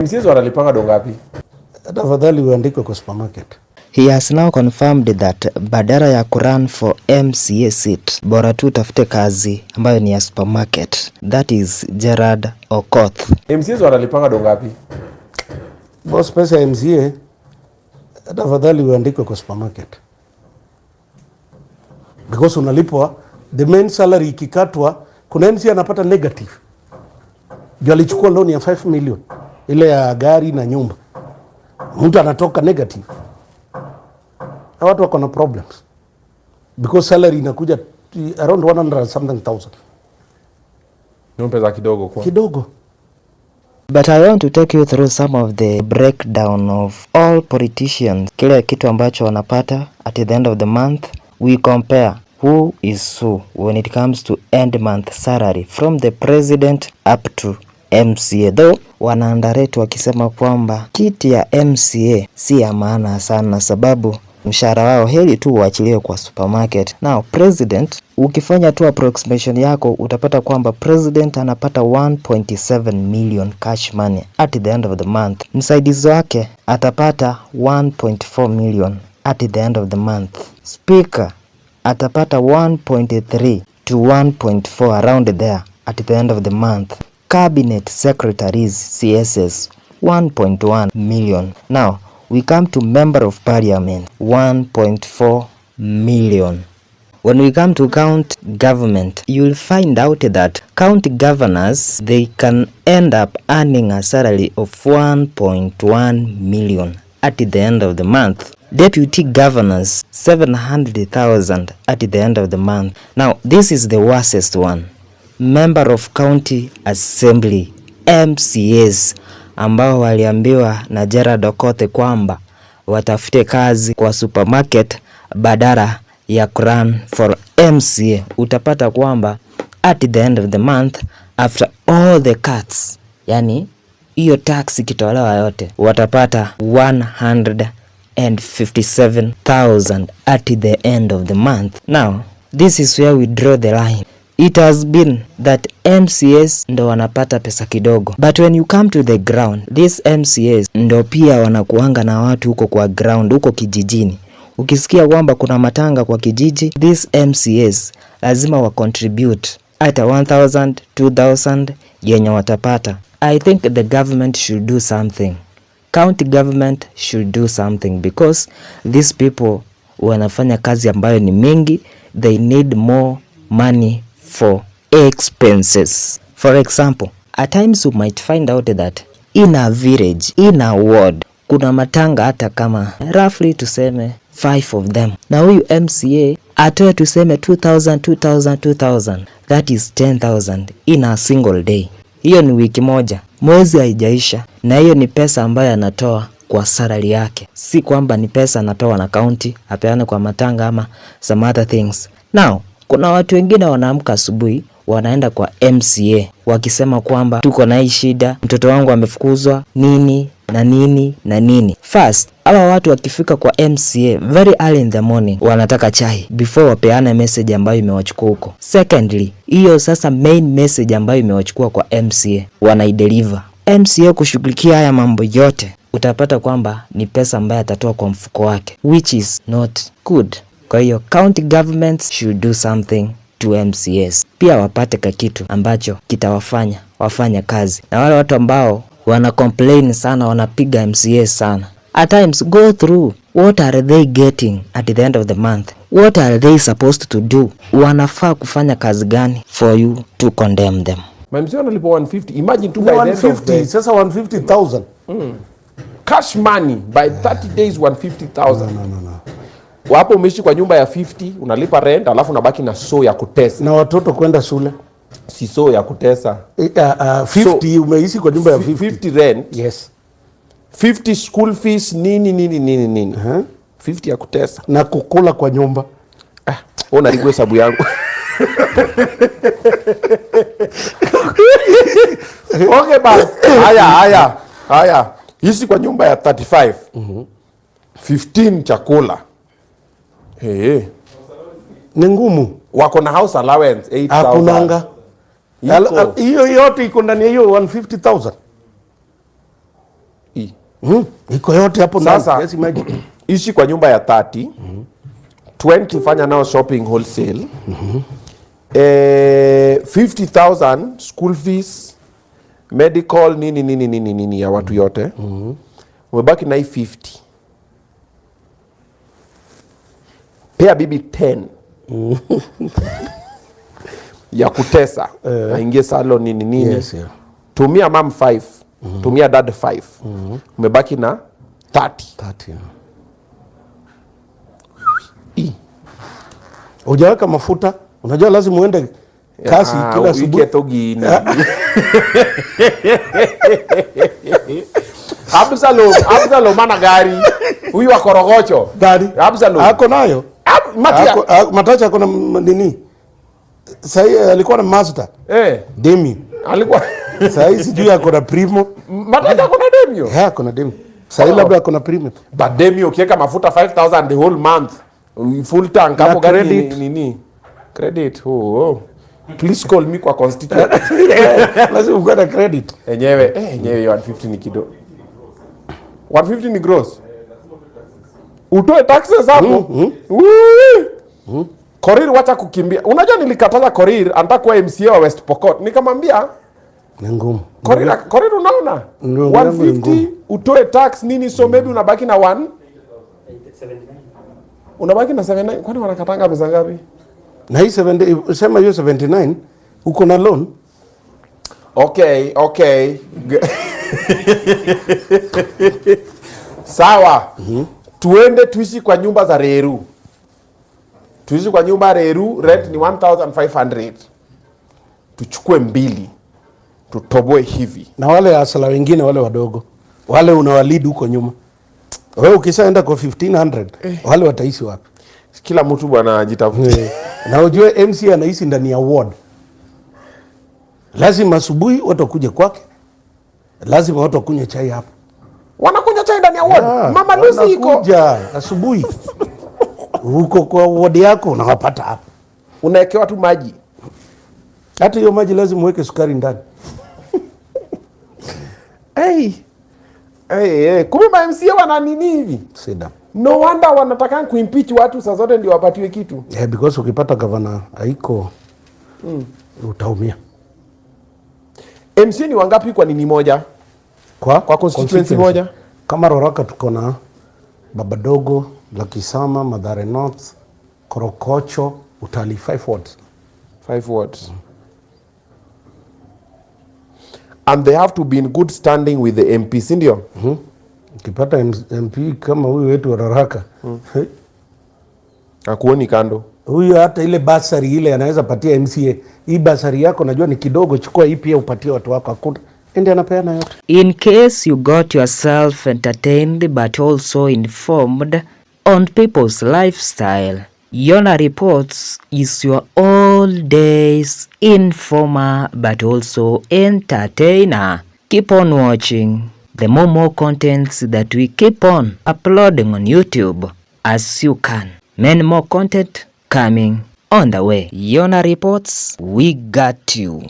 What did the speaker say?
MCAs wanalipanga do ngapi? Tafadhali uandike kwa supermarket. He has now confirmed that badala ya kurun for MCA seat, bora tu tafute kazi ambayo ni ya supermarket. That is Gerard Okoth. MCAs wanalipanga do ngapi? Boss, pesa ya MCA tafadhali uandike kwa supermarket. Because unalipwa the main salary ikikatwa, kuna MCA anapata negative. Ndio alichukua loan ya 5 million ile ya gari na nyumba. Mtu anatoka negative. Watu wako na problems. Because salary inakuja around 100 something thousand. Ni pesa kidogo kwa. Kidogo. But I want to take you through some of the breakdown of all politicians. Kile kitu ambacho wanapata at the end of the month, we compare who is who when it comes to end month salary from the president up to MCA. Though wanaandarate wakisema kwamba kiti ya MCA si ya maana sana sababu mshahara wao heli tu uachiliwe kwa supermarket. Now president, ukifanya tu approximation yako utapata kwamba president anapata 1.7 million cash money at the end of the month. Msaidizi wake atapata 1.4 million at the end of the month. Speaker atapata 1.3 to 1.4 around there at the end of the month. Cabinet secretaries CSS 1.1 million. Now we come to member of parliament 1.4 million. When we come to county government, you will find out that county governors, they can end up earning a salary of 1.1 million at the end of the month. Deputy governors 700,000 at the end of the month. Now this is the worst one. Member of county assembly MCAs ambao waliambiwa na Gerard Okoth kwamba watafute kazi kwa supermarket badala ya run for MCA. Utapata kwamba at the end of the month after all the cuts, yani hiyo tax ikitolewa yote, watapata 157,000 at the end of the month. Now this is where we draw the line. It has been that MCAs ndo wanapata pesa kidogo. But when you come to the ground, these MCAs ndo pia wanakuanga na watu huko kwa ground, huko kijijini. Ukisikia kwamba kuna matanga kwa kijiji, these MCAs lazima wa contribute hata 1,000, 2,000 yenye watapata. I think the government should do something. County government should do something because these people wanafanya kazi ambayo ni mingi. They need more money for expenses. For example, at times you might find out that in a village, in a ward, kuna matanga hata kama roughly tuseme 5 of them. Na huyu MCA atoe tuseme 2,000. That is 10,000 in a single day. Hiyo ni wiki moja. Mwezi haijaisha. Na hiyo ni pesa ambayo anatoa kwa salary yake. Si kwamba ni pesa anatoa na county, apeane kwa matanga ama some other things. Now, kuna watu wengine wanaamka asubuhi wanaenda kwa MCA wakisema kwamba tuko na hii shida, mtoto wangu amefukuzwa, nini na nini na nini. First, hawa watu wakifika kwa MCA very early in the morning wanataka chai before wapeane message ambayo imewachukua huko. Secondly, hiyo sasa main message ambayo imewachukua kwa MCA wanaideliver. MCA kushughulikia haya mambo yote utapata kwamba ni pesa ambayo atatoa kwa mfuko wake, which is not good. Kwa hiyo county governments should do something to MCAs. Pia wapate kitu ambacho kitawafanya wafanya kazi. Na wale watu ambao wana complain sana, wanapiga MCAs sana, at times go through what are they getting at the end of the month, what are they supposed to do, wanafaa kufanya kazi gani for you to condemn them. MCA wanalipa 150. Imagine tu by 150, sasa 150,000 cash money by 30 days 150,000. No. Wapo umeishi kwa nyumba ya 50, unalipa rent, alafu unabaki na so ya kutesa. Na watoto kwenda shule. Si so ya kutesa. 50 so, umeishi kwa nyumba ya 50 rent. Yes. 50 school fees nini. 50 ya kutesa. Na kukula kwa nyumba. Ona rigwe sabu yangu. Okay bas. Haya. Hisi kwa nyumba ya 35. 15 chakula. Ni ngumu. Wako na house allowance 8,000. Hakunanga. Hiyo yote iko ndani ya hiyo 150,000. Iko yote hapo ndani. Sasa Yes, imagine. Ishi kwa nyumba ya 30. 20 fanya nao shopping wholesale. 50,000 school fees, medical nini ya watu yote. Umebaki na hii 50. Pea bibi 10. ya kutesa. Aingie salon nini. Yes, yeah. Tumia mam 5. Tumia dad 5. Umebaki na 30. 30. Hujaweka mafuta, unajua lazima uende kasi kila asubuhi. Absalom ana gari. Huyu wa Korogocho. Gari. Absalom. Ako nayo. Matacha ako na nini? Sasa alikuwa na Mazda. Demi. Alikuwa. Sasa sijui ako na Primo. Matacha ako na Demio. Ako na Demi. Sasa labda ako na Primo. But Demio ukiweka mafuta 5,000 the whole month. Full tank hapo gari nini? Credit. Oh. Please call me kwa constituent. Lazima uwe na credit. Enyewe 150 ni kidogo. 150 ni gross. Utoe taxes hapo. Korir wacha kukimbia. Unajua nilikataza Korir anataka kuwa MCA wa West Pokot. Nikamwambia ni ngumu. Korir unaona? 150 utoe tax nini, so maybe unabaki na 1. Unabaki na 79. Kwani wanakatanga pesa ngapi? Na hii 70, sema hiyo 79 uko na loan. Okay. Sawa. Tuende tuishi kwa nyumba za Reru. Tuishi kwa nyumba Reru, rent ni 1,500. Tuchukue 2. Tutoboe hivi. Na wale asala wengine wale wadogo. Wale unawalid huko nyuma. Wewe ukishaenda kwa 1,500, wale wataishi wapi? Kila mtu bwana ajitafutie. Na ujue MC anaishi ndani ya ward. Lazima asubuhi watu kuja kwake. Lazima watu wakunywe chai hapo. Wanakunywa chai ndani ya ward. Mama Lucy iko asubuhi. Huko kwa ward yako unawapata hapo. Unawekewa tu maji. Hata hiyo maji lazima uweke sukari ndani. Kumbe ma MCA wana nini hivi? Sida. No wonder wanataka kuimpeach watu saa zote ndio wapatiwe kitu. Because ukipata governor haiko utaumia. MCA ni wangapi kwa nini moja? Kwa constituency moja? Kama Roraka tuko na Babadogo, Lakisama, Mathare North, Korokocho, Utali 5 wards. 5 wards. And they have to be in good standing with the MPs, ndio? Ukipata MP kama huyu wetu wa Roraka. Hakuoni kando. Huyu hata ile basari ile anaweza patia MCA. Hii basari yako najua ni kidogo, chukua hii pia upatie watu wako. Hakuna. Ndio anapeana yote. In case you got yourself entertained but also informed on people's lifestyle, Yona Reports is your all days informer but also entertainer. Keep on watching the more contents that we keep on uploading on YouTube as you can. Many more content coming on the way. Yona Reports, we got you.